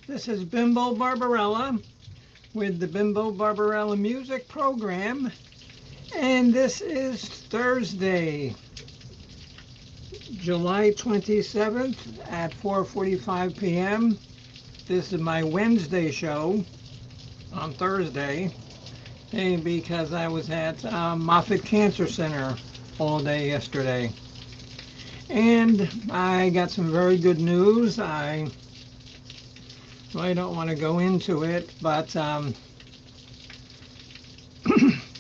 This is Bimbo Barbarella with the Bimbo Barbarella Music Program, and this is Thursday, July 27th at 4:45 p.m. This is my Wednesday show on Thursday, because I was at Moffitt Cancer Center all day yesterday. And I got some very good news. I really don't want to go into it, but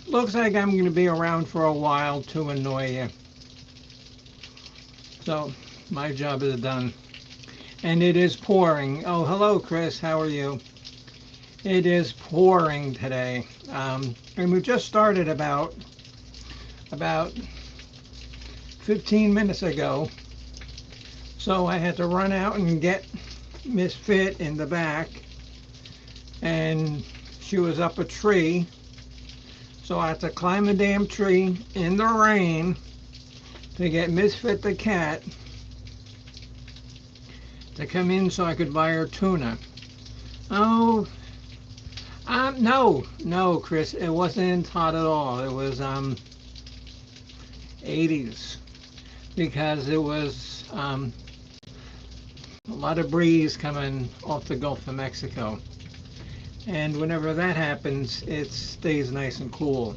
looks like I'm going to be around for a while to annoy you. So my job is done. And it is pouring. Oh, hello, Chris. How are you? It is pouring today. And we just started about 15 minutes ago. So I had to run out and get Miss Fit in the back. And she was up a tree. So I had to climb the damn tree in the rain to get Miss Fit the cat to come in so I could buy her tuna. Oh, no, Chris, it wasn't hot at all. It was 80s because it was a lot of breeze coming off the Gulf of Mexico. And whenever that happens, it stays nice and cool.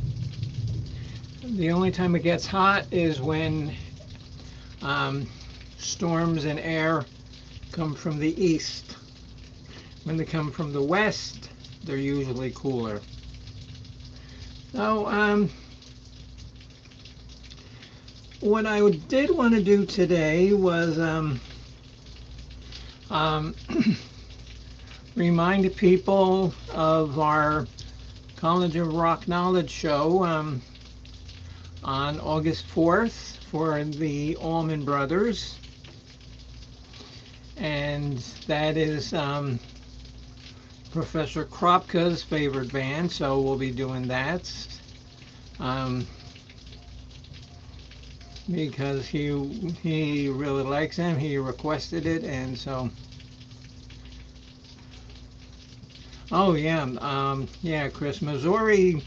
The only time it gets hot is when storms and air come from the east. When they come from the west, they're usually cooler. So, what I did want to do today was remind people of our College of Rock Knowledge show on August 4th for the Allman Brothers. And that is Professor Kropka's favorite band, so we'll be doing that because he really likes them. He requested it, and so. Oh yeah, Chris, Missouri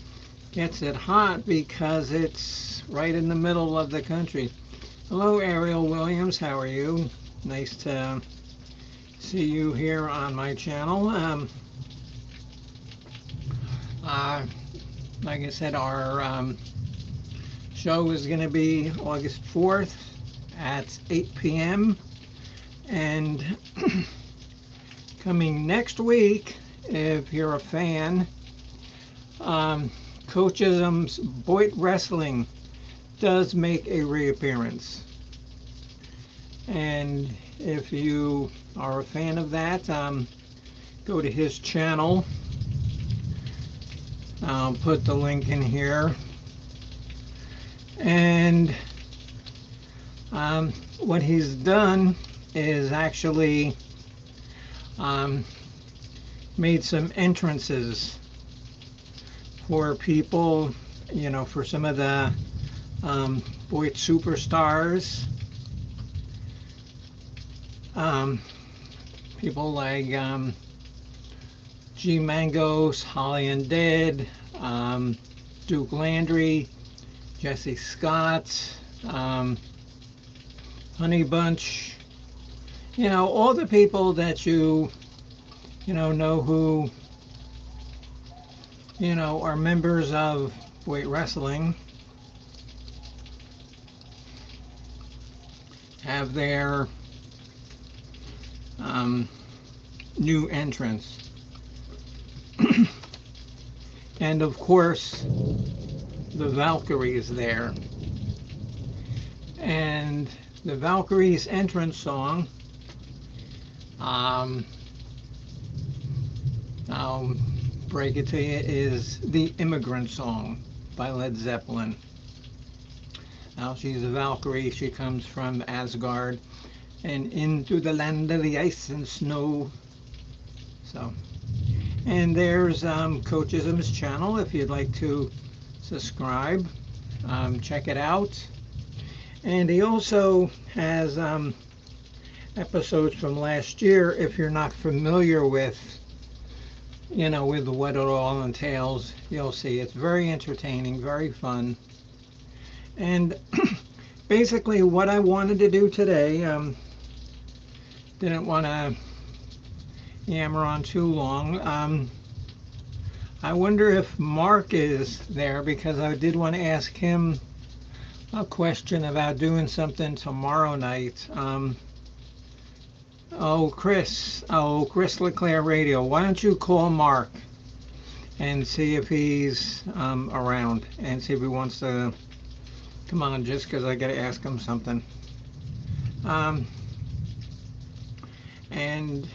gets it hot because it's right in the middle of the country. Hello, Ariel Williams. How are you? Nice to see you here on my channel. Like I said, our show is going to be August 4th at 8 p.m. And coming next week, if you're a fan, Coachism's Boyd Wrestling does make a reappearance. And if you are a fan of that, go to his channel. I'll put the link in here. And what he's done is actually made some entrances for people, for some of the Boyd superstars. People like G. Mangos, Holly and Dead, Duke Landry, Jesse Scott, Honey Bunch, all the people that you know who are members of Boyd Wrestling have their new entrance. And of course, the Valkyries there. And the Valkyries entrance song, I'll break it to you, is The Immigrant Song by Led Zeppelin. Now, she's a Valkyrie. She comes from Asgard and into the land of the ice and snow. So, and there's Coachism's channel if you'd like to subscribe. Check it out. And he also has episodes from last year if you're not familiar with, with what it all entails. You'll see it's very entertaining, very fun. And basically what I wanted to do today, didn't want to yammer on too long. I wonder if Mark is there, because I did want to ask him a question about doing something tomorrow night. Chris LeClaire Radio, why don't you call Mark and see if he's around, and see if he wants to come on, just because I got to ask him something. And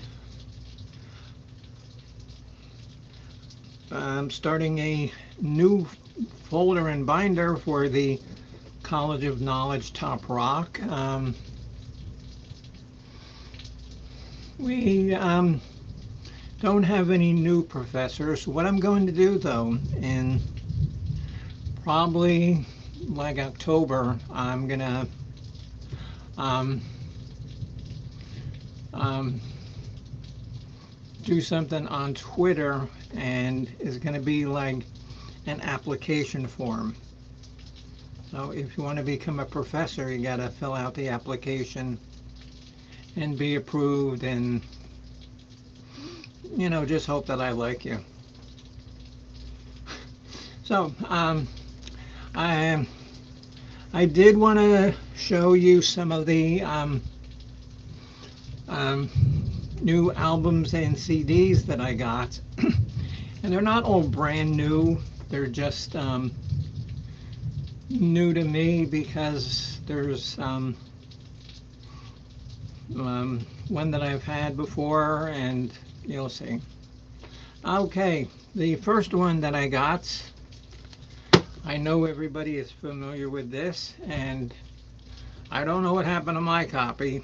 I'm starting a new folder and binder for the College of Knowledge Top Rock. We don't have any new professors. What I'm going to do, though, in probably like October, I'm gonna do something on Twitter, and it's going to be like an application form. So if you want to become a professor, you got to fill out the application and be approved, and just hope that I like you. So I did want to show you some of the new albums and CDs that I got. And they're not all brand new, they're just new to me, because there's one that I've had before, and you'll see. Okay, the first one that I got, I know everybody is familiar with this, and I don't know what happened to my copy,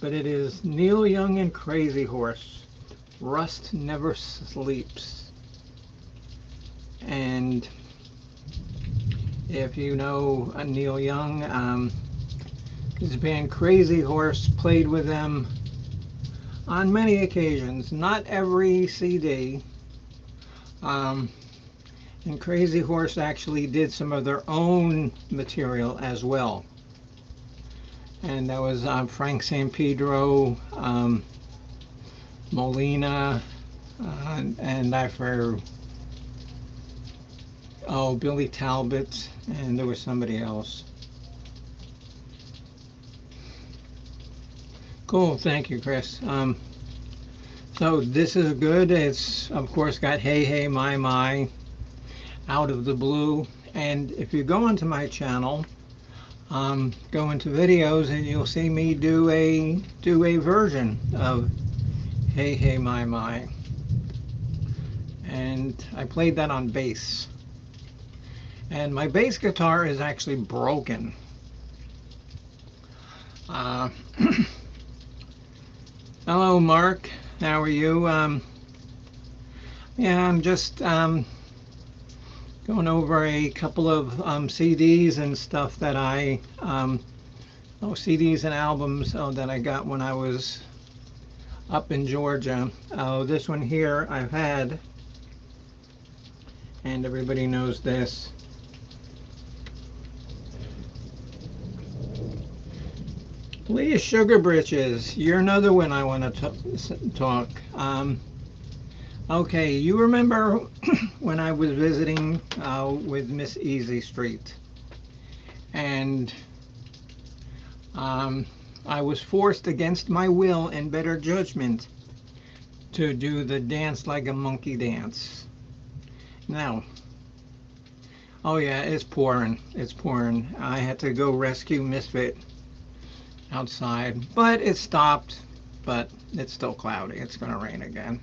but it is Neil Young and Crazy Horse, Rust Never Sleeps. And if you know Neil Young, his band Crazy Horse played with them on many occasions, not every CD. And Crazy Horse actually did some of their own material as well. And that was Frank San Pedro, Molina, and I for Billy Talbot, and there was somebody else. Cool, thank you, Chris. So this is good. It's of course got Hey Hey My My, Out of the Blue, and if you go onto my channel, go into videos, and you'll see me do a version of Hey Hey My My, and I played that on bass, and my bass guitar is actually broken. Hello Mark, how are you? Yeah, I'm just going over a couple of CDs and stuff that CDs and albums that I got when I was up in Georgia. This one here I've had, and everybody knows this. Leah Sugar Britches, you're another one I want to talk. Okay, you remember when I was visiting with Miss Easy Street, and I was forced against my will and better judgment to do the Dance Like a Monkey dance. Now, oh yeah, it's pouring. It's pouring. I had to go rescue Misfit outside, but it stopped, but it's still cloudy. It's going to rain again.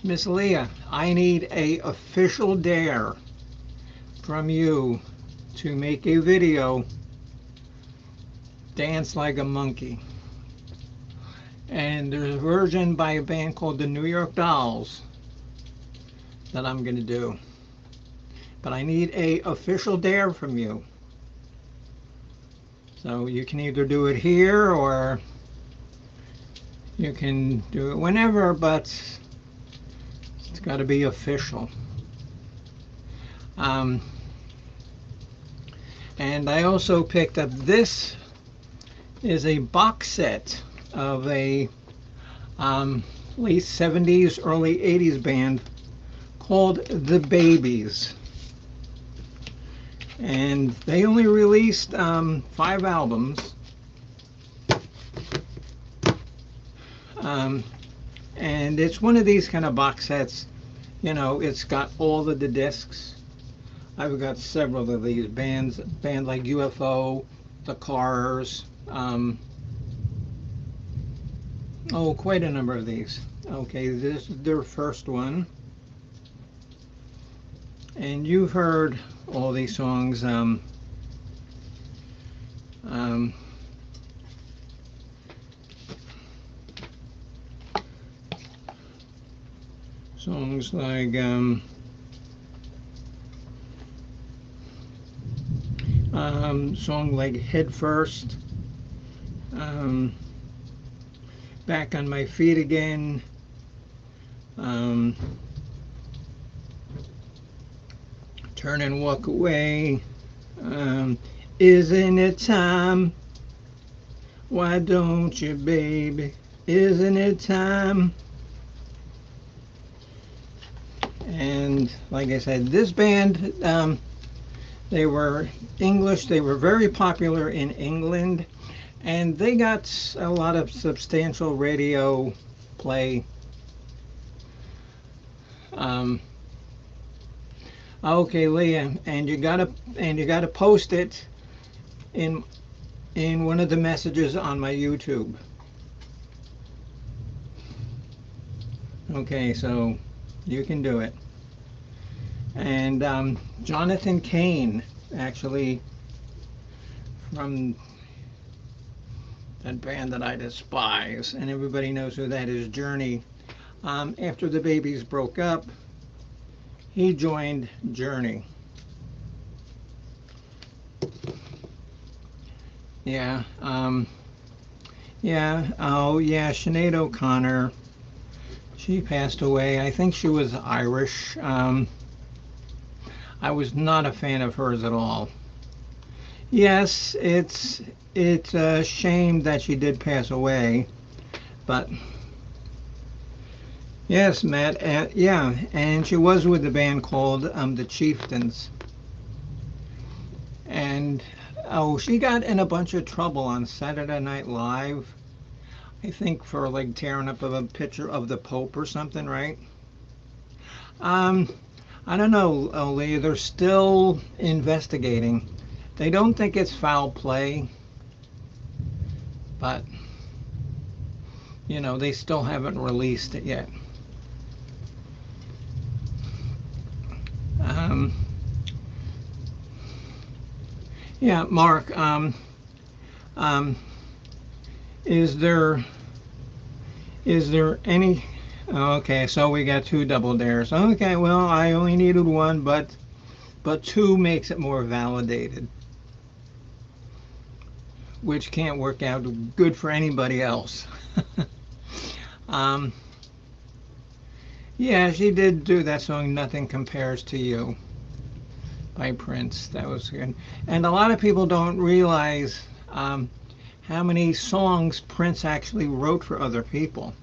Miss Leah, I need a official dare from you to make a video, Dance Like a Monkey. And there's a version by a band called the New York Dolls that I'm going to do. But I need a official dare from you. So you can either do it here or you can do it whenever, but it's got to be official. And I also picked up, this is a box set of a late 70s, early 80s band called The Babies. And they only released 5 albums. And it's one of these kind of box sets, you know, it's got all of the discs. I've got several of these bands like UFO, The Cars, quite a number of these. Okay, this is their first one. And you've heard all these songs. Songs like song like Head First, Back on My Feet Again, Turn and Walk Away, Isn't It Time? Why don't you, baby? Isn't it time? And like I said, this band, they were English. They were very popular in England, and they got a lot of substantial radio play. Okay, Leah, and you gotta post it in one of the messages on my YouTube. Okay, so you can do it. And Jonathan Cain, actually, from that band that I despise, and everybody knows who that is, Journey. After the Babies broke up, he joined Journey. Yeah, Sinead O'Connor, she passed away. I think she was Irish. I was not a fan of hers at all. Yes, it's a shame that she did pass away, but yes, Matt, yeah, and she was with a band called the Chieftains. And she got in a bunch of trouble on Saturday Night Live, I think, for like tearing up a picture of the Pope or something, right? I don't know, Lee. They're still investigating. They don't think it's foul play, but you know, they still haven't released it yet. Yeah, Mark. Is there any? Okay, so we got 2 double dares. Okay, well, I only needed 1, but 2 makes it more validated, which can't work out good for anybody else. Yeah, she did do that song, Nothing Compares to You, by Prince. That was good. And a lot of people don't realize how many songs Prince actually wrote for other people.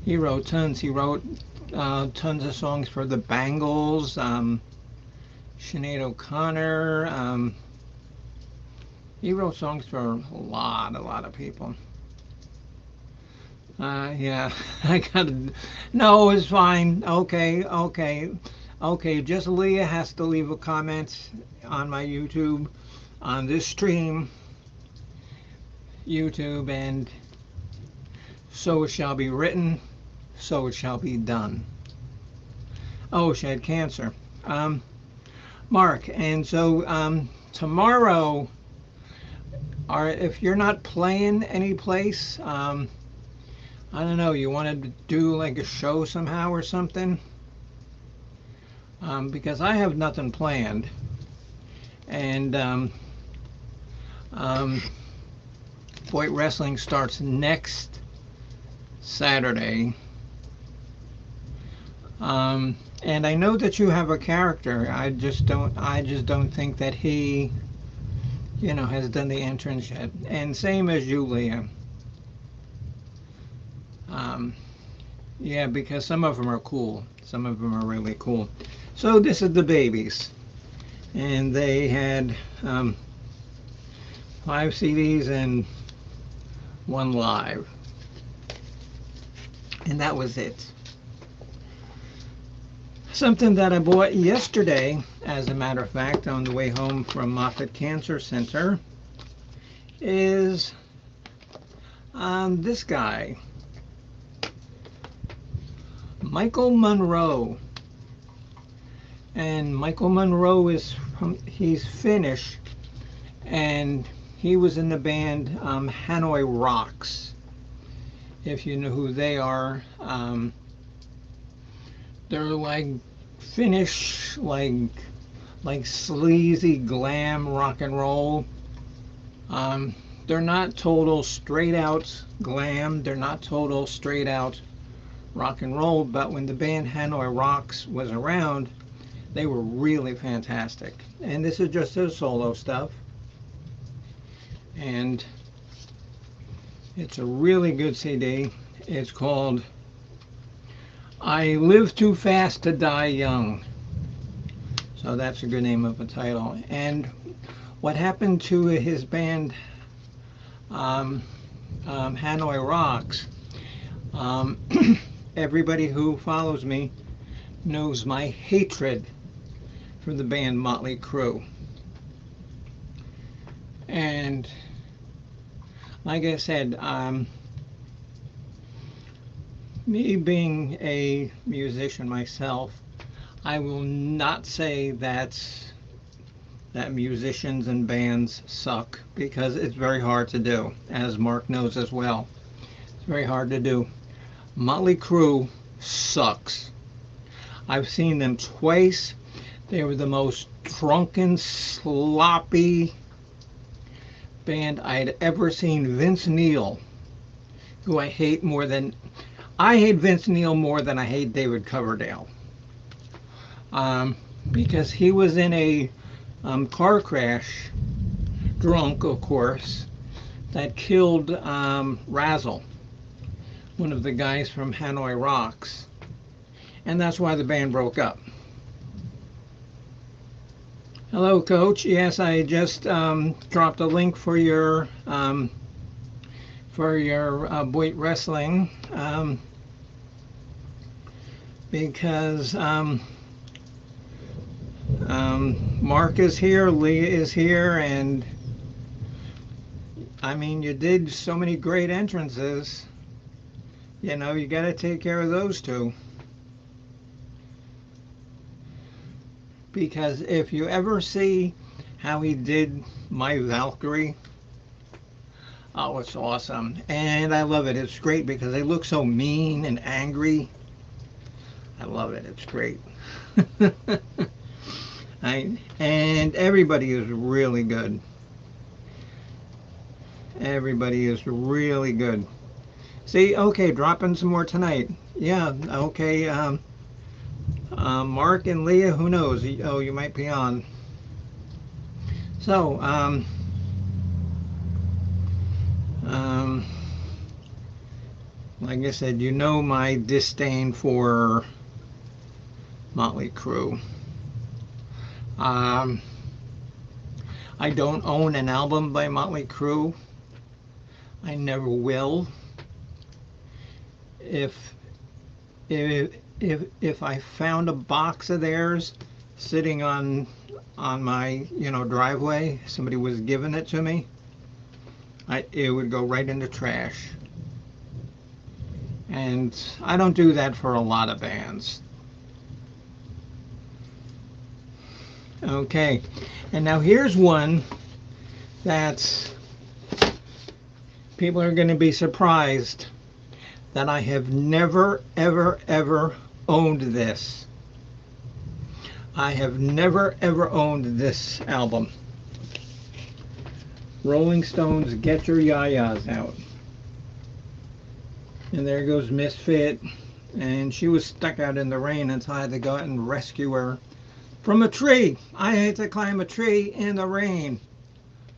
He wrote tons. He wrote tons of songs for the Bangles, Sinead O'Connor. He wrote songs for a lot of people. Yeah, I gotta. No, it's fine. Okay. Just Leah has to leave a comment on my YouTube, on this stream, YouTube, and so it shall be written, so it shall be done. Oh, she had cancer. Mark, and so tomorrow, if you're not playing any place, I don't know, you want to do like a show somehow or something? Because I have nothing planned. And Um, Boyd Wrestling starts next Saturday. And I know that you have a character. I just don't think that he, has done the entrance yet. And same as you, Leah. Yeah, because some of them are cool. Some of them are really cool. So this is the babies. And they had 5 CDs and 1 live. And that was it. Something that I bought yesterday, as a matter of fact, on the way home from Moffitt Cancer Center, is this guy, Michael Monroe. And Michael Monroe he's Finnish, and he was in the band Hanoi Rocks. If you know who they are, they're like Finnish, like sleazy glam rock and roll. They're not total straight out glam. They're not total straight out rock and roll. But when the band Hanoi Rocks was around, they were really fantastic. And this is just his solo stuff. And it's a really good CD. It's called I Live Too Fast to Die Young. So that's a good name of a title. And what happened to his band Hanoi Rocks, everybody who follows me knows my hatred for the band Motley Crue. And like I said, me being a musician myself, I will not say that musicians and bands suck, because it's very hard to do, as Mark knows as well. It's very hard to do. Motley Crue sucks. I've seen them twice. They were the most drunken, sloppy band I'd ever seen. Vince Neil, who I hate Vince Neil more than I hate David Coverdale, because he was in a car crash, drunk of course, that killed Razzle, one of the guys from Hanoi Rocks, and that's why the band broke up. Hello, Coach. Yes, I just dropped a link for your Boyd Wrestling, because Mark is here, Leah is here, and I mean, you did so many great entrances. You got to take care of those two. Because if you ever see how he did my Valkyrie, oh, it's awesome. And I love it. It's great because they look so mean and angry. I love it. It's great. And everybody is really good. Everybody is really good. See, okay, dropping some more tonight. Yeah, okay. Mark and Leah, who knows? Oh, you might be on. So, like I said, my disdain for Motley Crue. I don't own an album by Motley Crue. I never will. If I found a box of theirs sitting on my driveway, somebody was giving it to me, it would go right in the trash. And I don't do that for a lot of bands. Okay, and now here's one that people are going to be surprised that I have never, ever, ever owned this. I have never, ever owned this album. Rolling Stones, Get Your Yayas Out. And there goes Misfit. And she was stuck out in the rain, and so I had to go out and rescue her from a tree. I had to climb a tree in the rain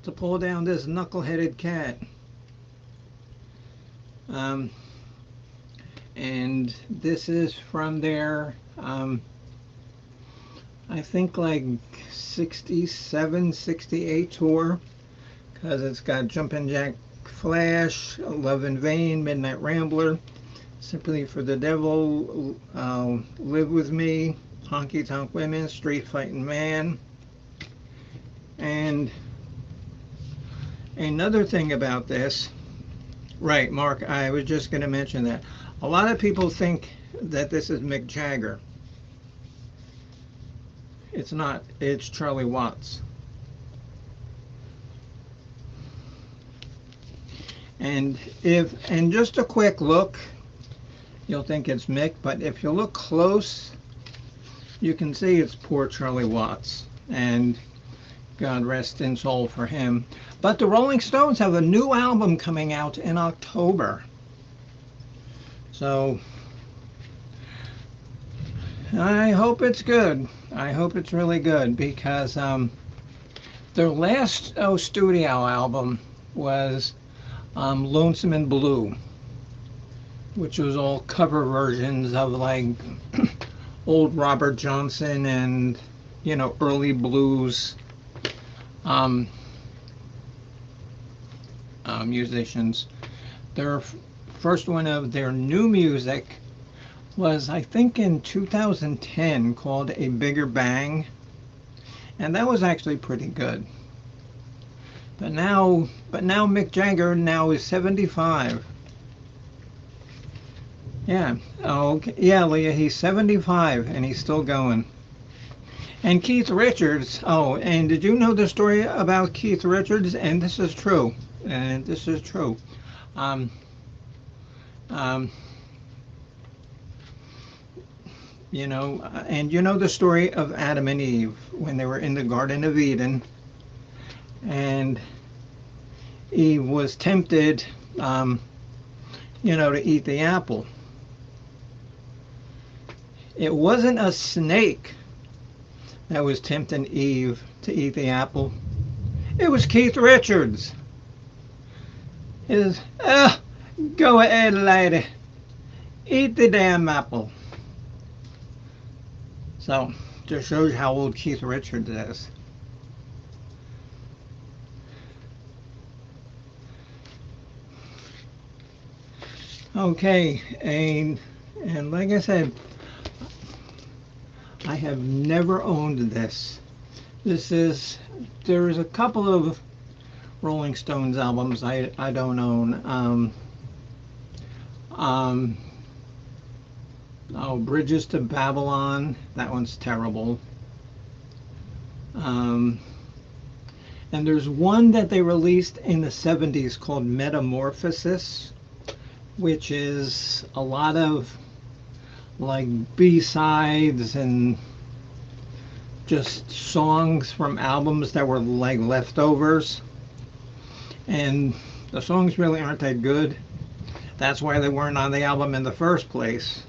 to pull down this knuckle-headed cat. And this is from their, I think like 67, 68 tour, because it's got Jumpin' Jack Flash, Love in Vain, Midnight Rambler, Sympathy for the Devil, Live With Me, Honky Tonk Women, Street Fighting Man. And another thing about this, right, Mark, I was just going to mention that. A lot of people think that this is Mick Jagger. It's not, it's Charlie Watts. And just a quick look, you'll think it's Mick, but if you look close, you can see it's poor Charlie Watts, and God rest in soul for him. But the Rolling Stones have a new album coming out in October. So I hope it's good. I hope it's really good, because their last studio album was Lonesome and Blue, which was all cover versions of like old Robert Johnson and, you know, early blues musicians. Their first one of their new music was, I think, in 2010, called A Bigger Bang, and that was actually pretty good. But now Mick Jagger now is 75. Yeah. Okay. Yeah, Leah, he's 75 and he's still going. And Keith Richards. Oh, and did you know the story about Keith Richards? And this is true. And this is true. You know, and you know the story of Adam and Eve when they were in the Garden of Eden, and Eve was tempted, you know, to eat the apple. It wasn't a snake that was tempting Eve to eat the apple. It was Keith Richards. His, go ahead, lady, eat the damn apple. So, just shows you how old Keith Richards is. Okay, and like I said, I have never owned this. There's a couple of Rolling Stones albums I don't own. Oh, Bridges to Babylon, that one's terrible. And there's one that they released in the 70s called Metamorphosis, which is a lot of like B-sides and just songs from albums that were like leftovers. And the songs really aren't that good. That's why they weren't on the album in the first place,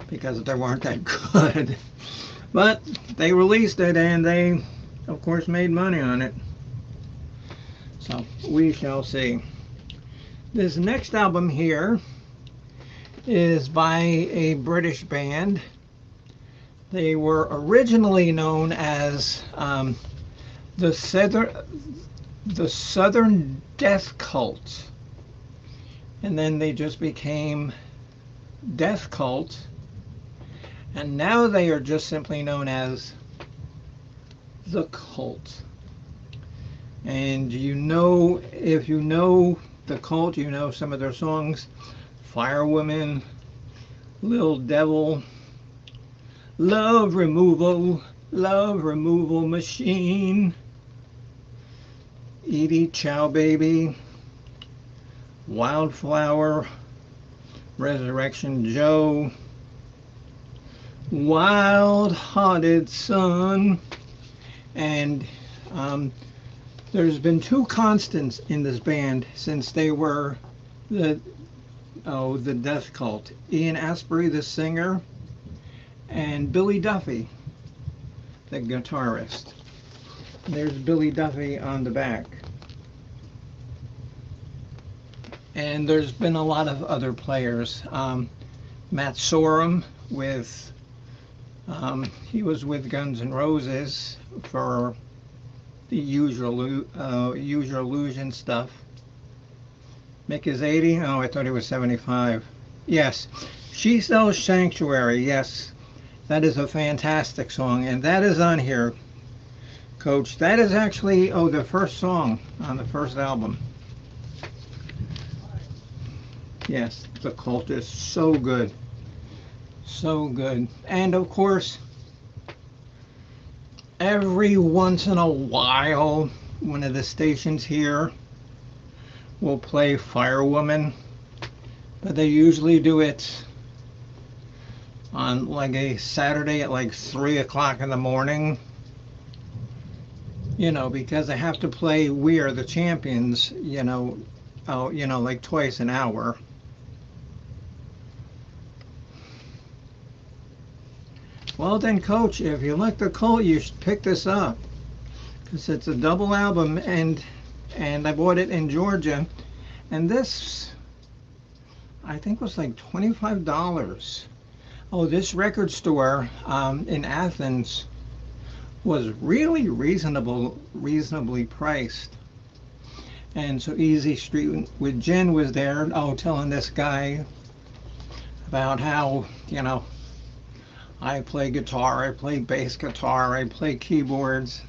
because they weren't that good. But they released it, and they, of course, made money on it. So we shall see. This next album here is by a British band. They were originally known as the Southern Death Cult, and then they just became Death Cult, and now they are just simply known as The Cult. And you know, if you know The Cult, you know some of their songs: Firewoman, Little Devil, Love Removal Machine, Edie Chow Baby, Wildflower, Resurrection Joe, Wild Hearted Son, and There's been two constants in this band since they were the the Death Cult. Ian Astbury, the singer, and Billy Duffy, the guitarist. There's Billy Duffy on the back. And there's been a lot of other players. Matt Sorum with, he was with Guns N' Roses for the Usual Illusion stuff. Mick is 80? Oh, I thought he was 75. Yes. She Sells Sanctuary. Yes. That is a fantastic song. And that is on here, Coach. That is actually, the first song on the first album. Yes, The Cult is so good. So good. And of course, every once in a while, one of the stations here will play Firewoman, but they usually do it on like a Saturday at like 3 o'clock in the morning, because they have to play We Are the Champions, like twice an hour. Well then, Coach, if you like the Cult, you should pick this up, because it's a double album, and I bought it in Georgia, and this, I think, was like $25. Oh, this record store in Athens was really reasonably priced. And so Easy Street with Jen was there, telling this guy about how, I play guitar, I play bass guitar, I play keyboards.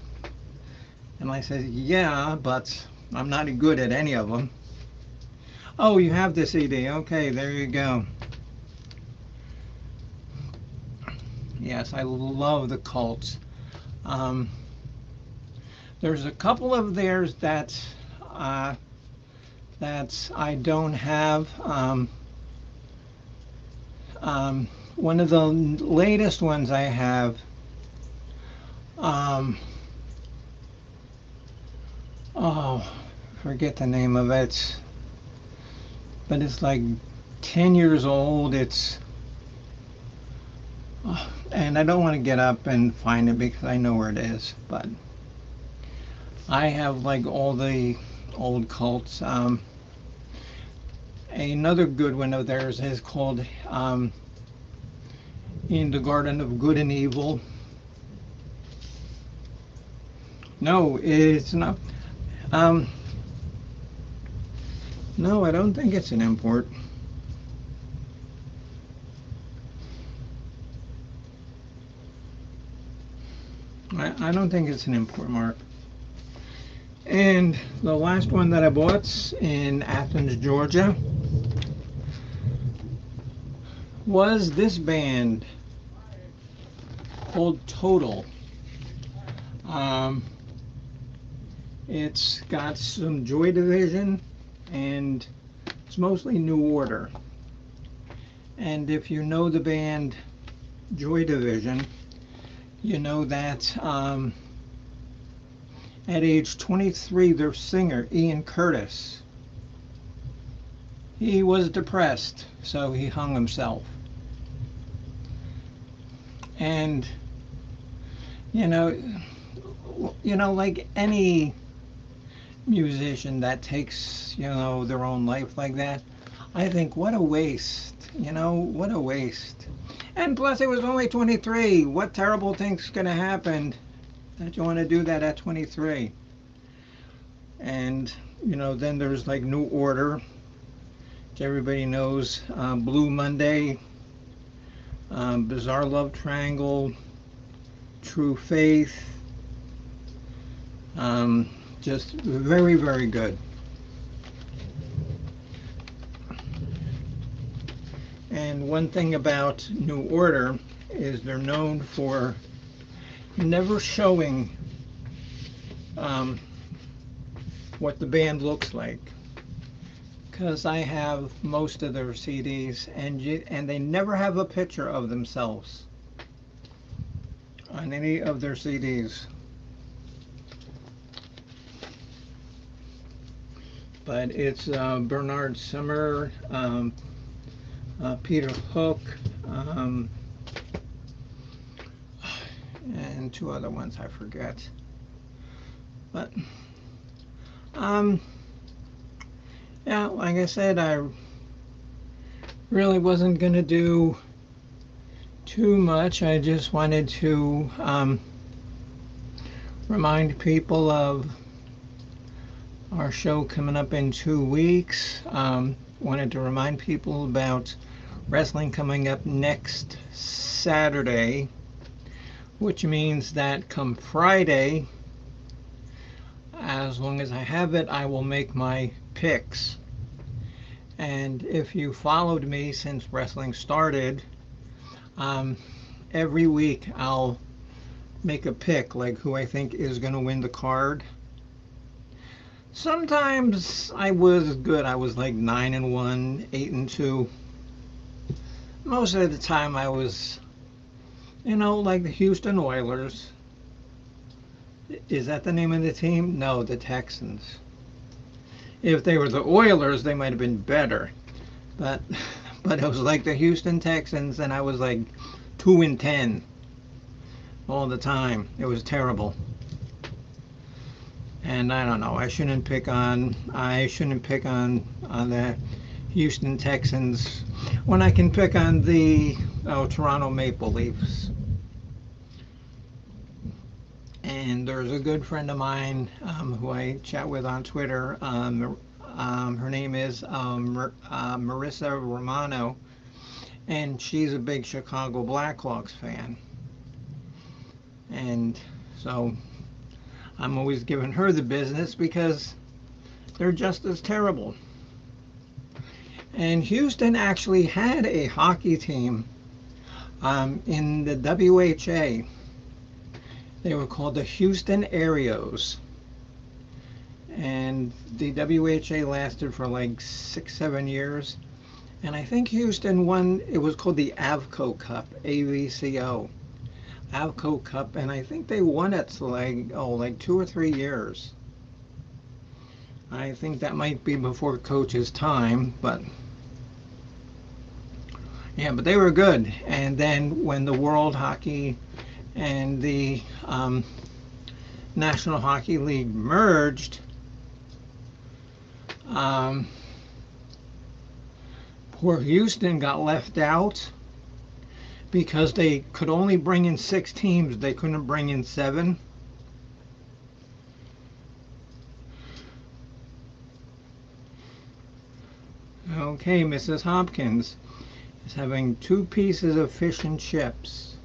And I said, yeah, but I'm not good at any of them. Oh, you have the CD. Okay, there you go. Yes, I love the Cults. There's a couple of theirs that I don't have. One of the latest ones I have, forget the name of it, but it's like 10 years old. It's, and I don't want to get up and find it because I know where it is, but I have like all the old Cults. Another good one of theirs is called In the Garden of Good and Evil. No, it's not. No, I don't think it's an import. I don't think it's an import, Mark. And the last one that I bought in Athens, Georgia, was this band called Total. It's got some Joy Division, and it's mostly New Order. And if you know the band Joy Division, you know that at age 23, their singer, Ian Curtis, he was depressed, so he hung himself. And, like any musician that takes, their own life like that, I think, what a waste, what a waste. And plus, it was only 23. What terrible thing's going to happen that you want to do that at 23? And, then there's like New Order, which everybody knows, Blue Monday, Bizarre Love Triangle, True Faith, just very, very good. And one thing about New Order is they're known for never showing what the band looks like, because I have most of their CDs, and they never have a picture of themselves on any of their CDs. but it's Bernard Summer, Peter Hook, um, and two other ones I forget. But um, yeah, like I said, I really wasn't gonna do too much. I just wanted to remind people of our show coming up in 2 weeks. Wanted to remind people about wrestling coming up next Saturday, which means that come Friday, as long as I have it, I will make my picks. And if you followed me since wrestling started, every week I'll make a pick, like who I think is going to win the card. Sometimes I was good. I was like 9-1, 8-2. Most of the time I was, like the Houston Oilers. Is that the name of the team? No, the Texans. If they were the Oilers, they might have been better. But it was like the Houston Texans, and I was like 2-10 all the time. It was terrible. And I don't know. I shouldn't pick on the Houston Texans when I can pick on the Toronto Maple Leafs. And there's a good friend of mine who I chat with on Twitter. Her name is Marissa Romano, and she's a big Chicago Blackhawks fan. And so I'm always giving her the business because they're just as terrible. And Houston actually had a hockey team in the WHA. They were called the Houston Aeros. And the WHA lasted for like 6-7 years. And I think Houston won, it was called the Avco Cup, AVCO. Avco Cup, and I think they won it like 2 or 3 years. I think that might be before Coach's time, but yeah, but they were good. And then when the World Hockey and the National Hockey League merged, poor Houston got left out because they could only bring in 6 teams. They couldn't bring in 7. Okay, Mrs. Hopkins is having 2 pieces of fish and chips.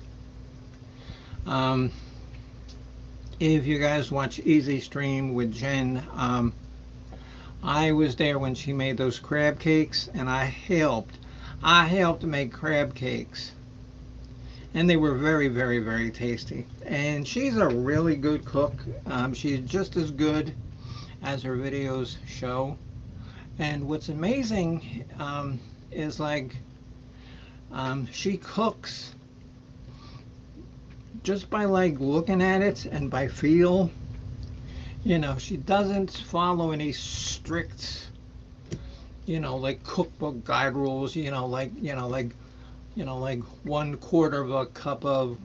If you guys watch Easy Stream with Jen, I was there when she made those crab cakes, and I helped make crab cakes. And they were very, very, very tasty. And she's a really good cook. She's just as good as her videos show. And what's amazing is like she cooks just by like looking at it and by feel. She doesn't follow any strict, like cookbook guide rules. Like 1/4 of a cup of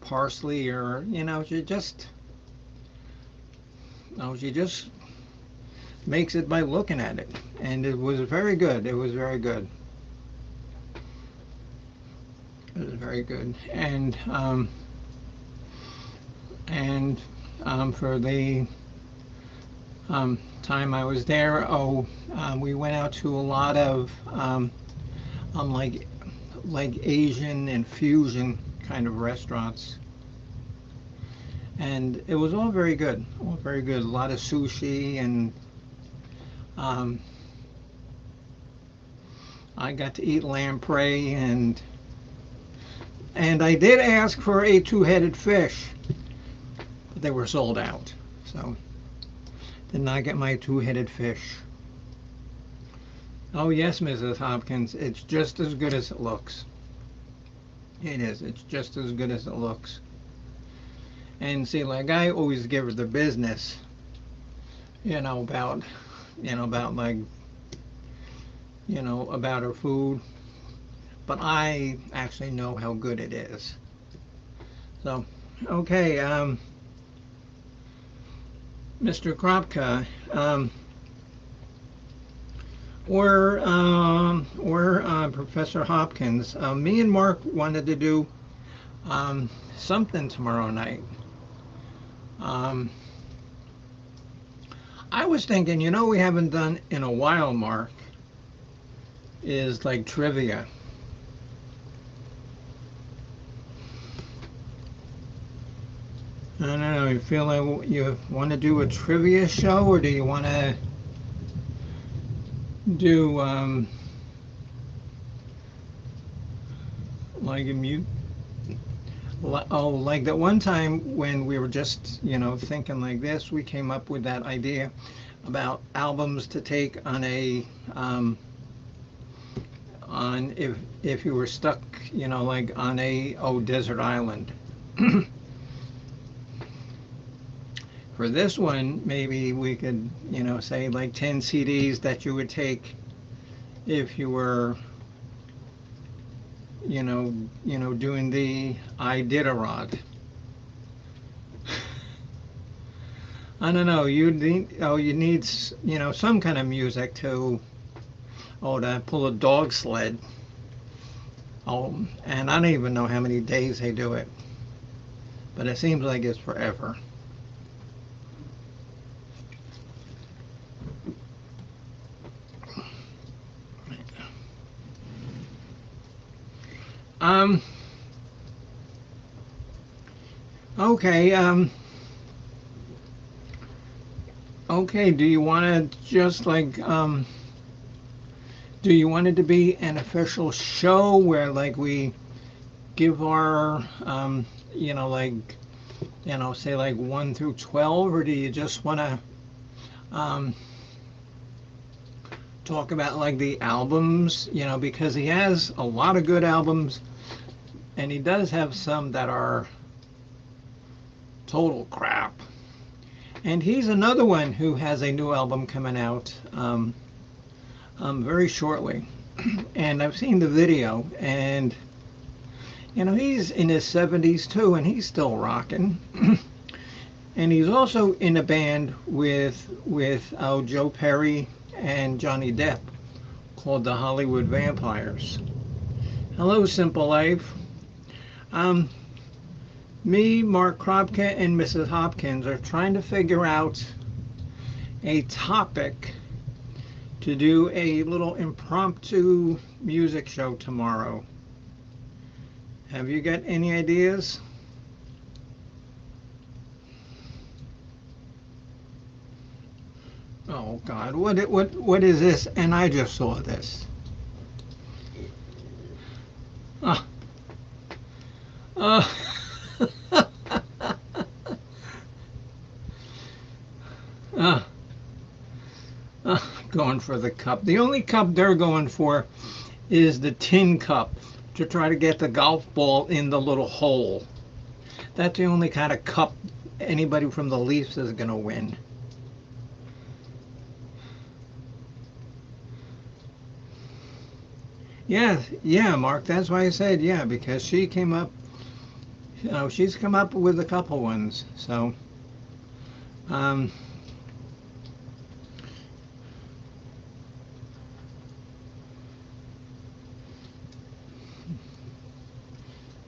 parsley, or she just makes it by looking at it, and it was very good. It was very good. It was very good. And for the time I was there, we went out to a lot of like Asian and fusion kind of restaurants, and it was all very good. All very good. A lot of sushi, and I got to eat lamprey, and I did ask for a 2-headed fish, but they were sold out, so did not get my 2-headed fish. Oh yes, Mrs. Hopkins, it's just as good as it looks. It is. It's just as good as it looks. And see, like I always give her the business. about, about like, about her food, but I actually know how good it is. So, okay, Mr. Kropka, or Professor Hopkins, me and Mark wanted to do something tomorrow night. Um, I was thinking, we haven't done in a while, Mark, is like trivia. I don't know. You feel like you want to do a trivia show, or do you want to do like a mute? Oh, like that one time when we were just, thinking like this, we came up with that idea about albums to take on on if you were stuck, like on a desert island. For this one, maybe we could, say like 10 CDs that you would take if you were, doing the Iditarod. I don't know. You need, some kind of music to pull a dog sled. Oh, and I don't even know how many days they do it, but it seems like it's forever. Um, okay, okay, do you want to just like, do you want it to be an official show where like we give our, like, say like 1 through 12, or do you just want to, talk about like the albums, because he has a lot of good albums, and he does have some that are total crap. And he's another one who has a new album coming out very shortly. And I've seen the video, and he's in his 70s too, and he's still rocking. And he's also in a band with Joe Perry and Johnny Depp called the Hollywood Vampires. Hello, Simple Life. Me, Mark Kropka, and Mrs. Hopkins are trying to figure out a topic to do a little impromptu music show tomorrow. Have you got any ideas? Oh God, what is this? And I just saw this. Uh, uh, uh, going for the cup. The only cup they're going for is the tin cup to try to get the golf ball in the little hole. That's the only kind of cup anybody from the Leafs is going to win. Yeah, Mark, that's why I said yeah, because she came up, she's come up with a couple ones. So,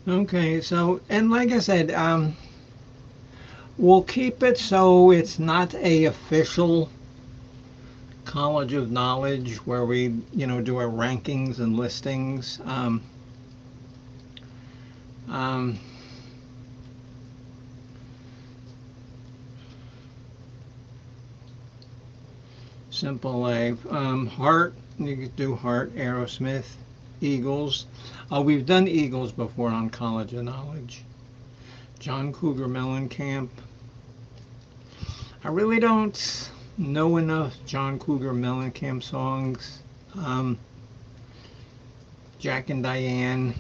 okay, so, and like I said, we'll keep it so it's not a official college of knowledge where we, do our rankings and listings. Simple Life. Heart, you could do Heart, Aerosmith, Eagles. We've done Eagles before on College of Knowledge. John Cougar Mellencamp. I really don't know enough John Cougar Mellencamp songs. Jack and Diane.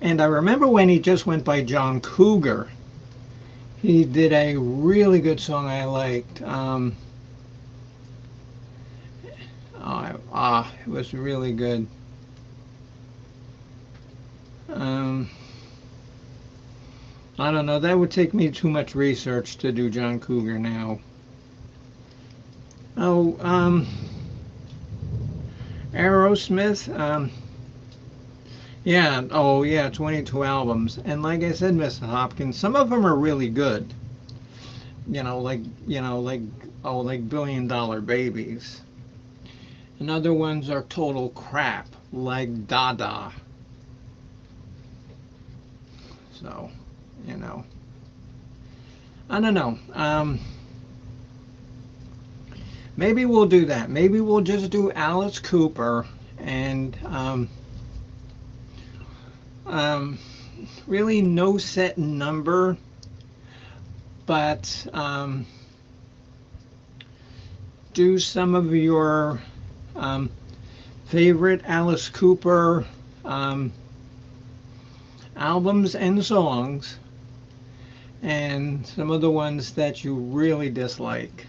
And I remember when he just went by John Cougar, He did a really good song I liked. It was really good. Um, I don't know. That would take me too much research to do John Cougar now. Oh, Aerosmith. Yeah. Oh, yeah. 22 albums, and like I said, Mr. Hopkins, some of them are really good. Like like Billion Dollar Babies. And other ones are total crap, like Dada. So, you know, I don't know. Maybe we'll do that. Maybe we'll just do Alice Cooper and um, really no set number, but do some of your um, favorite Alice Cooper um, albums and songs, and some of the ones that you really dislike.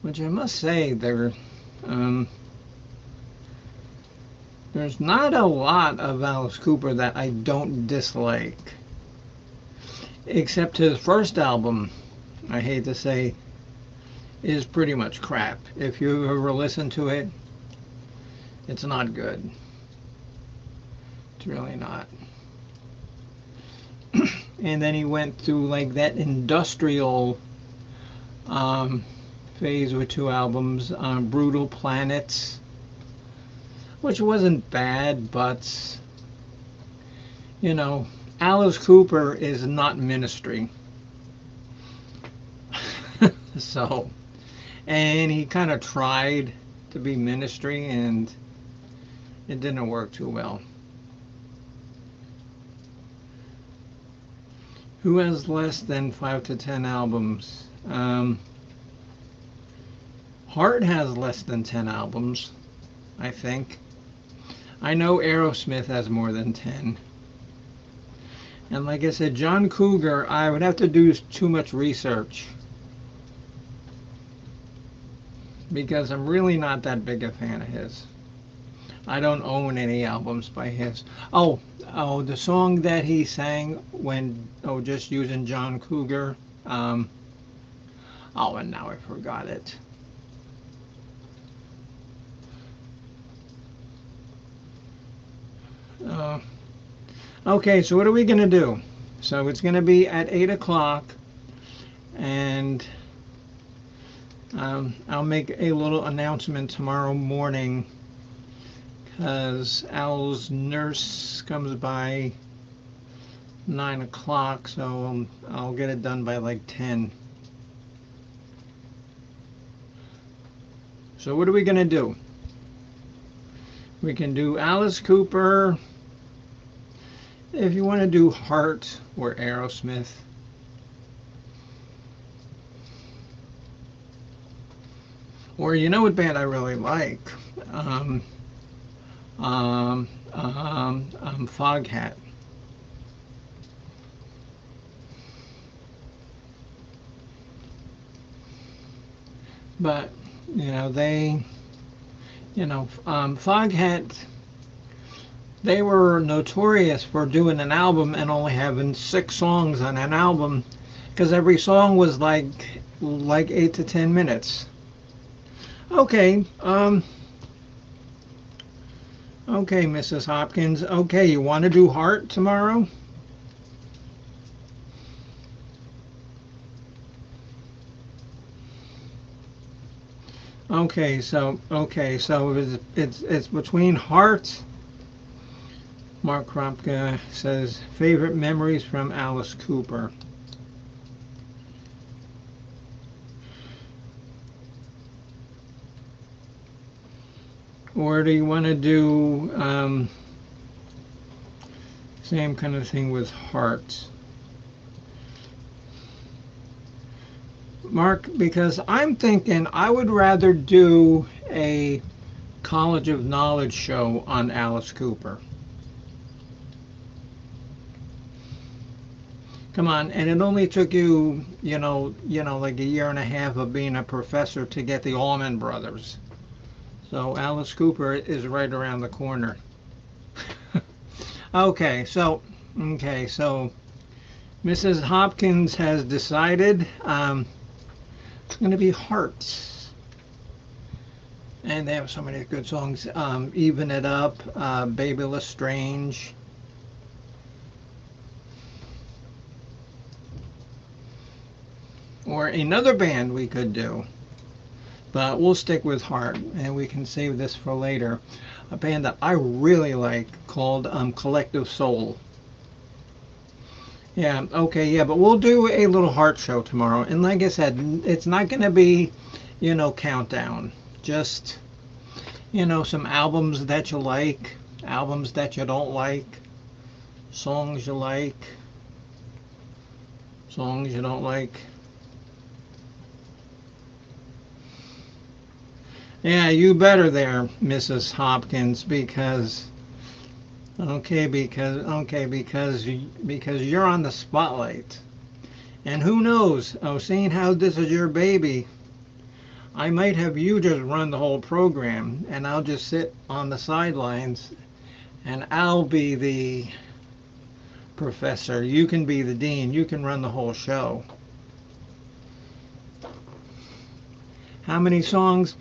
Which I must say, there's not a lot of Alice Cooper that I don't dislike, except his first album. I hate to say, is pretty much crap. If you ever listen to it, it's not good. It's really not. And then he went through like that industrial phase with two albums, Brutal Planets, which wasn't bad, but you know, Alice Cooper is not Ministry. So, and he kind of tried to be Ministry, and it didn't work too well. Who has less than 5 to 10 albums? Heart has less than 10 albums, I think. I know Aerosmith has more than 10. And like I said, John Cougar, I would have to do too much research, because I'm really not that big a fan of his. I don't own any albums by his. Oh, the song that he sang when, just using John Cougar. And now I forgot it. Okay, so what are we going to do? So it's going to be at 8 o'clock, and I'll make a little announcement tomorrow morning, because Al's nurse comes by 9 o'clock, so I'll get it done by like 10. So what are we going to do? We can do Alice Cooper. If you want to do Heart or Aerosmith. Or you know what band I really like? Foghat. But Foghat, they were notorious for doing an album and only having 6 songs on an album, because every song was like 8 to 10 minutes. Okay, okay, Mrs. Hopkins. Okay, you want to do Heart tomorrow? Okay, so it's between Heart. Mark Kropka says favorite memories from Alice Cooper. Or do you want to do same kind of thing with Heart? Mark, because I'm thinking I would rather do a College of Knowledge show on Alice Cooper. Come on, and it only took you, like a year and a half of being a professor to get the Allman Brothers. So Alice Cooper is right around the corner. Okay, so Mrs. Hopkins has decided it's going to be Hearts. And they have so many good songs. Even It Up, Baby Lestrange. Or another band we could do. But we'll stick with Heart, and we can save this for later. A band that I really like called Collective Soul. Yeah, okay, yeah, but we'll do a little Heart show tomorrow. And like I said, it's not going to be, countdown. Just, some albums that you like, albums that you don't like, songs you like, songs you don't like. Yeah, you better there, Mrs. Hopkins, because you're on the spotlight. And who knows, seeing how this is your baby, I might have you just run the whole program, and I'll just sit on the sidelines, and I'll be the professor. You can be the dean. You can run the whole show. How many songs?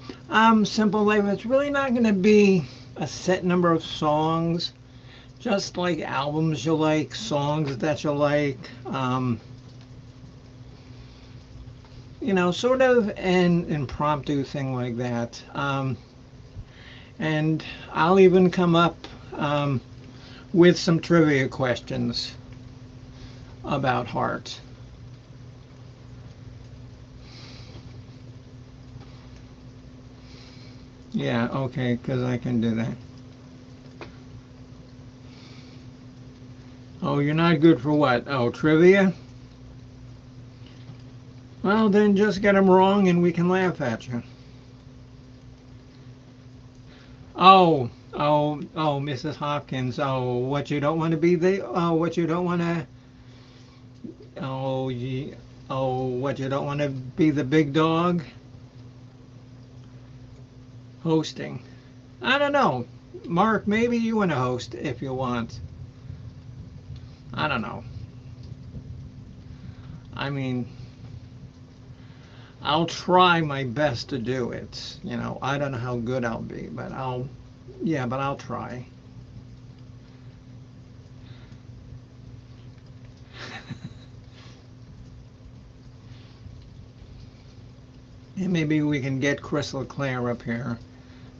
Simple Life. It's really not going to be a set number of songs. Just like albums you like, songs that you like. Sort of an impromptu thing like that. And I'll even come up with some trivia questions about Heart. Yeah, okay, because I can do that. Oh, you're not good for what? Oh, trivia? Well, then just get them wrong and we can laugh at you. Mrs. Hopkins. Oh, what you don't want to be what you don't want to, what you don't want to be the big dog? Hosting. I don't know. Mark, maybe you want to host if you want. I don't know. I mean, I'll try my best to do it. I don't know how good I'll be, but I'll try. And maybe we can get Chris LeClaire up here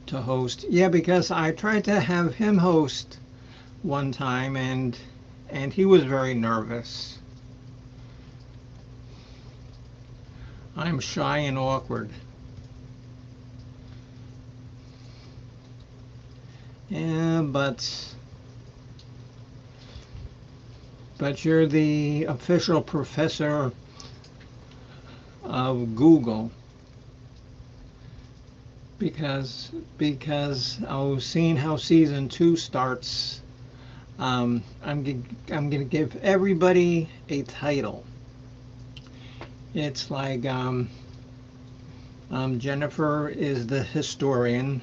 to host. Yeah, because I tried to have him host one time, and he was very nervous. I'm shy and awkward. Yeah, but you're the official professor of Google. Because seeing how season 2 starts, I'm gonna give everybody a title. It's like Jennifer is the historian.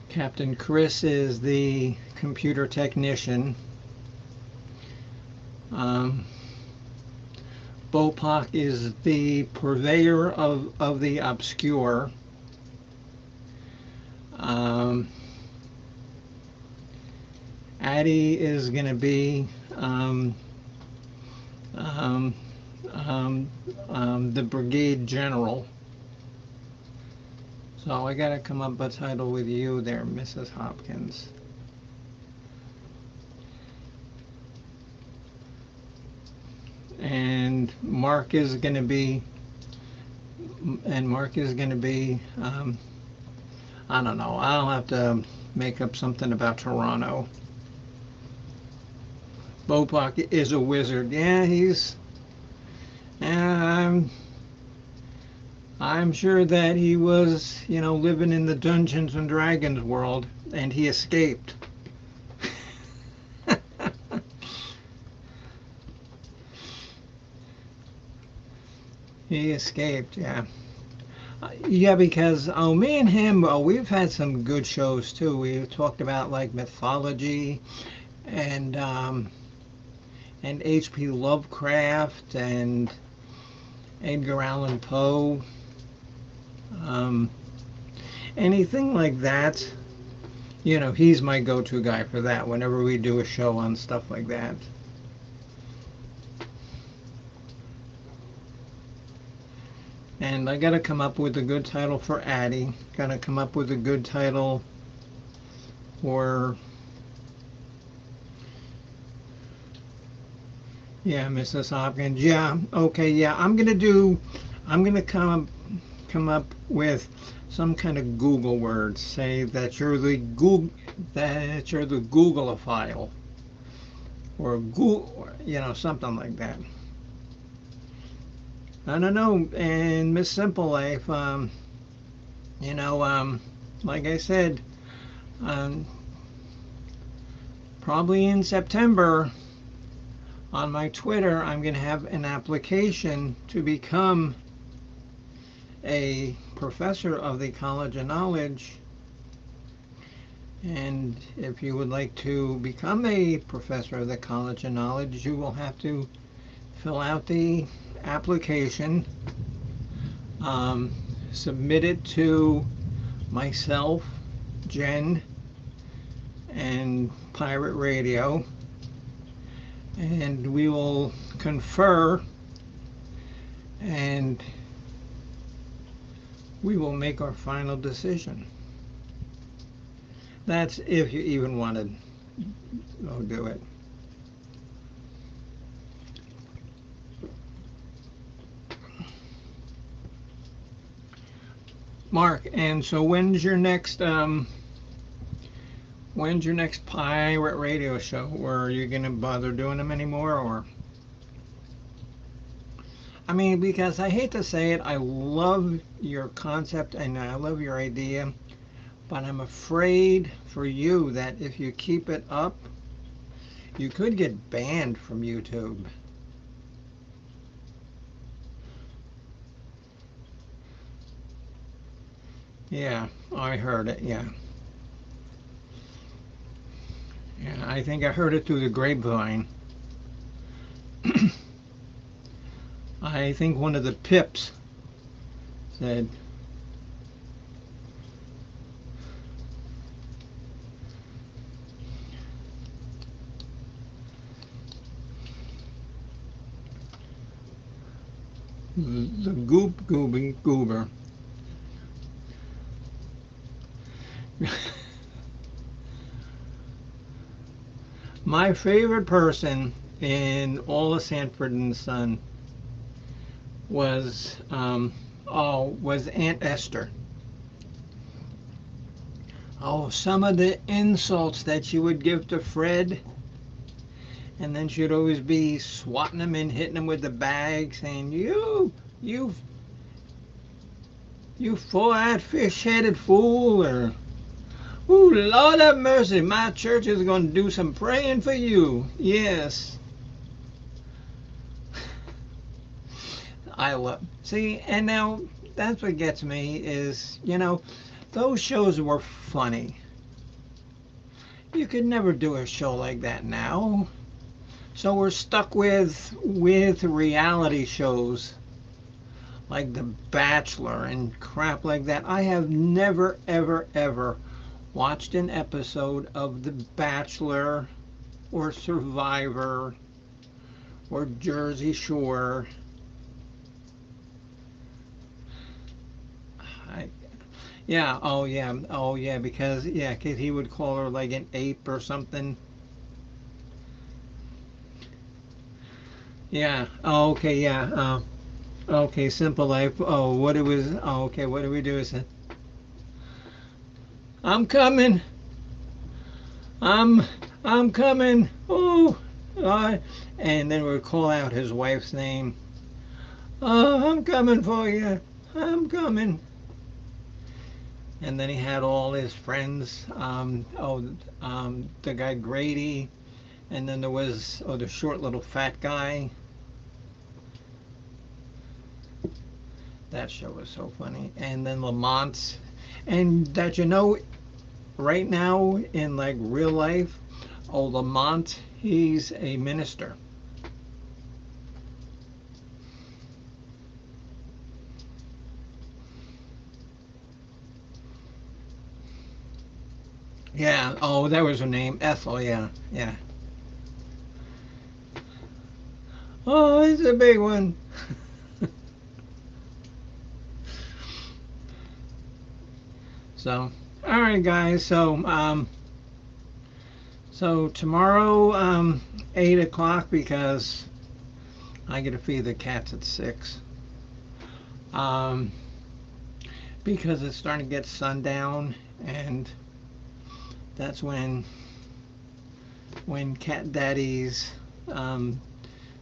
Captain Chris is the computer technician. Bopak is the purveyor of the obscure. Addie is going to be the brigade general. So I got to come up with a title with you there, Mrs. Hopkins. And Mark is going to be, I don't know, I'll have to make up something about Toronto. Bopak is a wizard. Yeah, I'm sure that he was, living in the Dungeons and Dragons world, and he escaped. He escaped, yeah. Yeah, because me and him, we've had some good shows too. We talked about like mythology and H.P. Lovecraft and Edgar Allan Poe, um, anything like that. You know, he's my go-to guy for that whenever we do a show on stuff like that. And I gotta come up with a good title for Addie. Gotta come up with a good title for, yeah, Mrs. Hopkins. Yeah, okay, yeah. I'm gonna come up with some kind of Google word. Say that you're the Googleophile, or Google, you know, something like that. I don't know. And Miss Simple Life, you know, like I said, um, probably in September on my Twitter, I'm going to have an application to become a professor of the College of Knowledge. And if you would like to become a professor of the College of Knowledge, you will have to fill out the application, um, submit it to myself, Jen, and Pirate Radio, and we will confer, and we will make our final decision. That's if you even want to do it. Mark, and so when's your next pirate radio show? Or are you gonna bother doing them anymore? Or, I mean, because I hate to say it, I love your concept and I love your idea, but I'm afraid for you that if you keep it up, you could get banned from YouTube. Yeah, I heard it, yeah. Yeah, I think I heard it through the grapevine. I think one of the pips said, the goober. My favorite person in all of Sanford and Son was was Aunt Esther. Oh, some of the insults that she would give to Fred, and then she'd always be swatting him and hitting him with the bag, saying, you, you four-eyed, fish-headed fool," or, "Ooh, Lord have mercy, my church is going to do some praying for you." Yes. I love, see, and now that's what gets me is, you know, those shows were funny. You could never do a show like that now. So we're stuck with reality shows like The Bachelor and crap like that. I have never, ever, ever watched an episode of The Bachelor or Survivor or Jersey Shore. I, yeah, oh yeah, because yeah, 'cause he would call her like an ape or something. Yeah. Oh, okay. Yeah. Okay. Simple Life. Oh, what it was. Oh, okay. What do we do? Is it? I'm coming. I'm I'm coming. Oh. Uh, and then we'd call out his wife's name. Oh, I'm coming for you. I'm coming. And then he had all his friends. The guy Grady, and then there was the short little fat guy. That show was so funny. And then Lamont, and that you know, right now in like real life, oh Lamont, he's a minister. Yeah. Oh, that was her name, Ethel. Yeah, yeah. Oh, it's a big one. So, all right, guys. So tomorrow, 8 o'clock because I get to feed the cats at 6. Um, because it's starting to get sundown, and that's when cat daddy's um,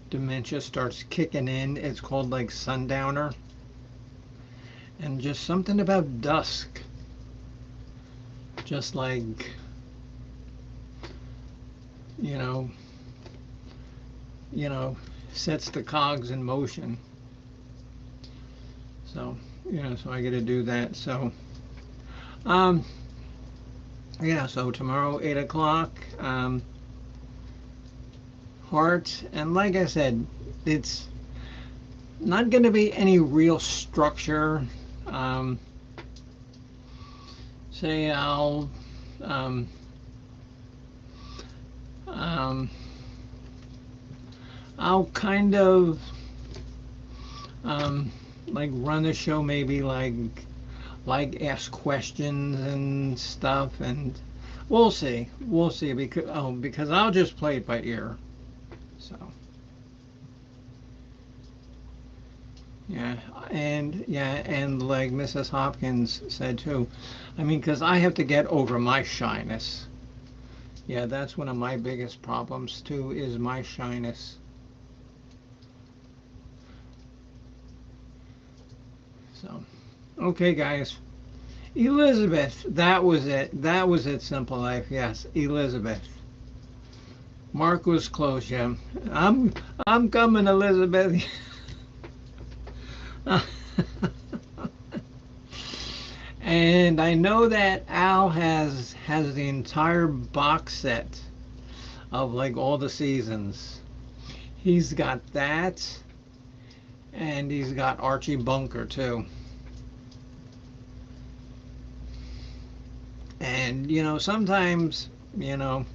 dementia starts kicking in. It's called like sundowner, and just something about dusk, just like you know, you know, sets the cogs in motion. So so I get to do that. So um, yeah, so tomorrow 8 o'clock. Heart, and like I said, it's not going to be any real structure. Um, say um, um, I'll kind of um, like run the show, maybe like ask questions and stuff, and we'll see because I'll just play it by ear. So yeah, and like Mrs. Hopkins said too, I mean, because I have to get over my shyness. Yeah, that's one of my biggest problems too, is my shyness. So, okay, guys. Elizabeth, that was it. That was it, Simple Life. Yes, Elizabeth. Mark was close, yeah. I'm coming, Elizabeth. And I know that Al has the entire box set of like all the seasons. He's got that, and he's got Archie Bunker too. And sometimes, you know,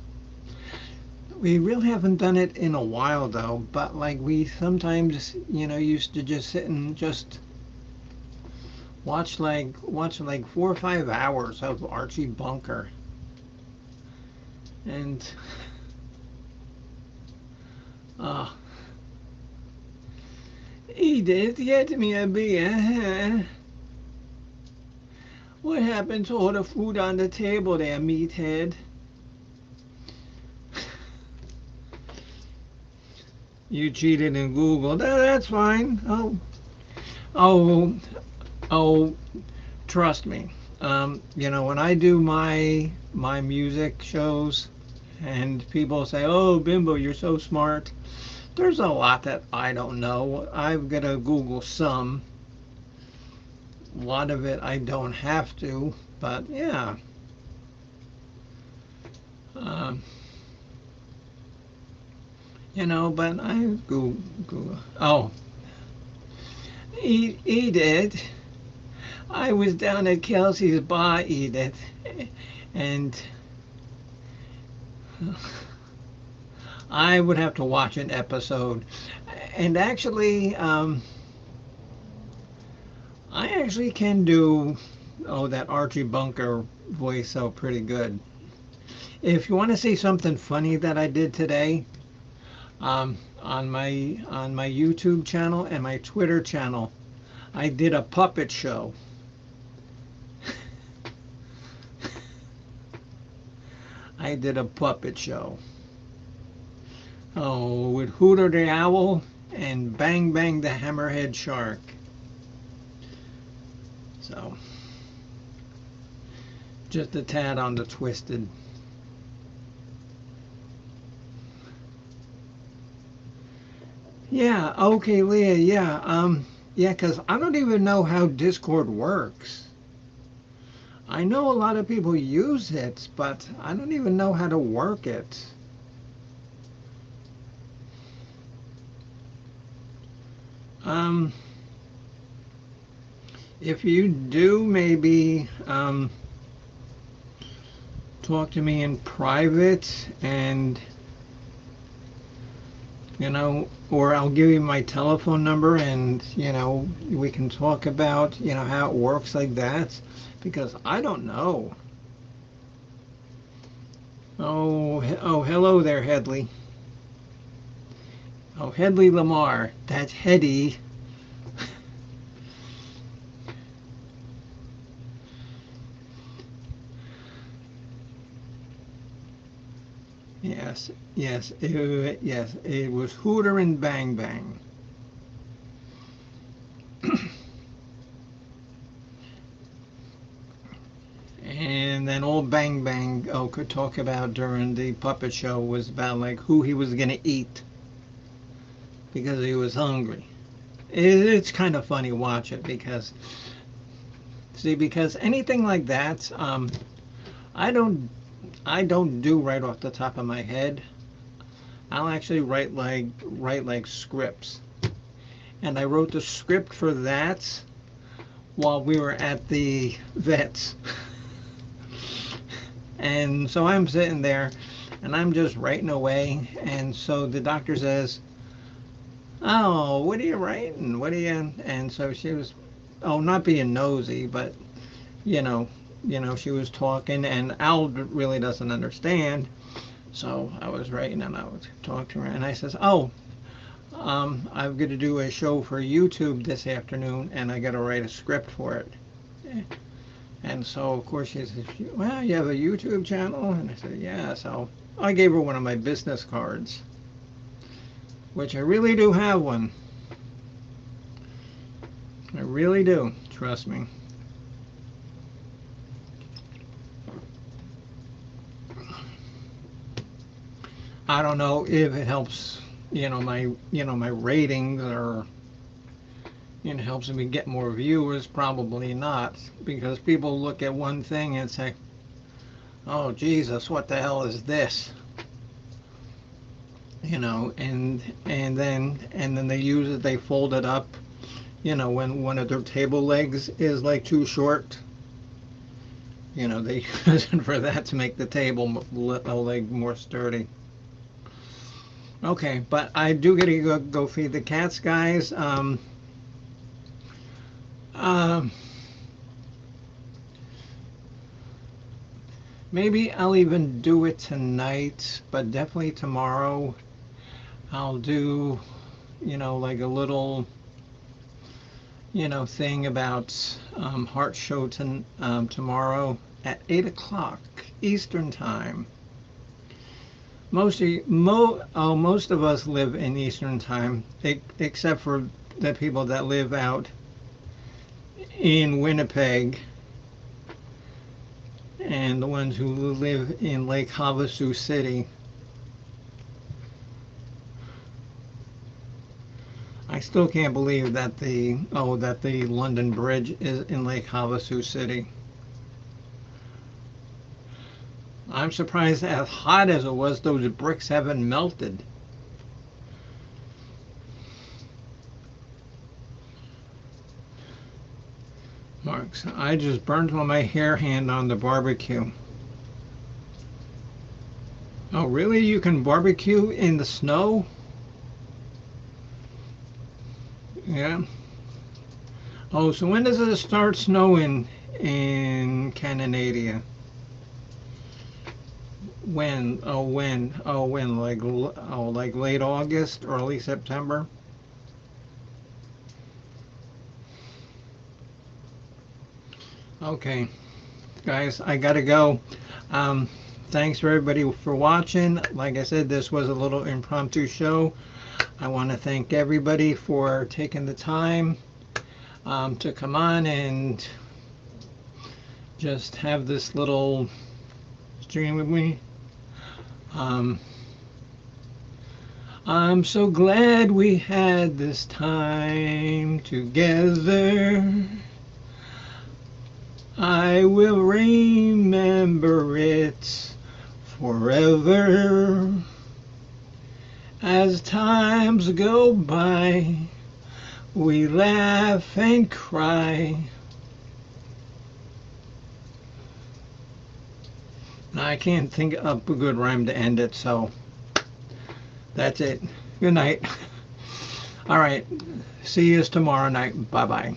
we really haven't done it in a while though, but like we sometimes, used to just sit and just watch like 4 or 5 hours of Archie Bunker. And uh Edith, get me a beer. What happened to all the food on the table there, meathead? You cheated in Google. That's fine. Oh, oh, trust me. When I do my music shows, and people say, "Oh, Bimbo, you're so smart." There's a lot that I don't know. I've got to Google some. A lot of it I don't have to, but yeah. Um, but I Google. Oh, Edith. I was down at Kelsey's bar, Edith, and I would have to watch an episode. And actually, I actually can do that Archie Bunker voice so pretty good. If you want to see something funny that I did today, on my YouTube channel and my Twitter channel, I did a puppet show. I did a puppet show. Oh, with Hooter the Owl and Bang Bang the Hammerhead Shark. So, just a tad on the twisted. Yeah, okay, Leah, yeah. Yeah, because I don't even know how Discord works. I know a lot of people use it, but I don't even know how to work it. Um, if you do, maybe talk to me in private, and or I'll give you my telephone number, and we can talk about how it works like that, because I don't know. Oh, hello there, Headley. Oh, Headley Lamar. That's Hetty. Yes, yes, it was Hooter and Bang Bang. And then old Bang Bang, could talk about during the puppet show was about like who he was gonna eat because he was hungry. It's kind of funny watch it because because anything like that, I don't I don't do right off the top of my head. I'll actually write like scripts, and I wrote the script for that while we were at the vets. And so I'm sitting there and I'm just writing away. And so the doctor says, "Oh, what are you writing? What are you?" And so she was, oh, not being nosy, but you know, she was talking, and Al really doesn't understand. So I was writing, and I was talking to her, and I says, "Oh, I'm going to do a show for YouTube this afternoon, and I got to write a script for it." And so, of course, she says, "Well, you have a YouTube channel?" And I said, "Yeah." So I gave her one of my business cards, which I really do have one. I really do. Trust me. I don't know if it helps, my ratings, or helps me get more viewers. Probably not, because people look at one thing and say, "Oh Jesus, what the hell is this?" And then they use it. They fold it up. When one of their table legs is like too short, they use it for that to make the table leg more sturdy. Okay, but I do get to go feed the cats, guys. Um, maybe I'll even do it tonight, but definitely tomorrow I'll do, like a little, thing about Heart Show tomorrow at 8 o'clock Eastern Time. Most of us live in Eastern Time, except for the people that live out in Winnipeg, and the ones who live in Lake Havasu City. I still can't believe that the London Bridge is in Lake Havasu City. I'm surprised, as hot as it was, those bricks haven't melted. Marks, I just burned my hair hand on the barbecue. Oh, really? You can barbecue in the snow? Yeah. Oh, so when does it start snowing in Canada? When? Oh, when? Oh, when? Like late August, early September? Okay, guys, I gotta go. Um, Thanks for everybody for watching. Like I said, this was a little impromptu show. I want to thank everybody for taking the time to come on and just have this little stream with me. Um, I'm so glad we had this time together. I will remember it forever. As times go by, we laugh and cry. I can't think of a good rhyme to end it, so that's it. Good night. All right. See you tomorrow night. Bye-bye.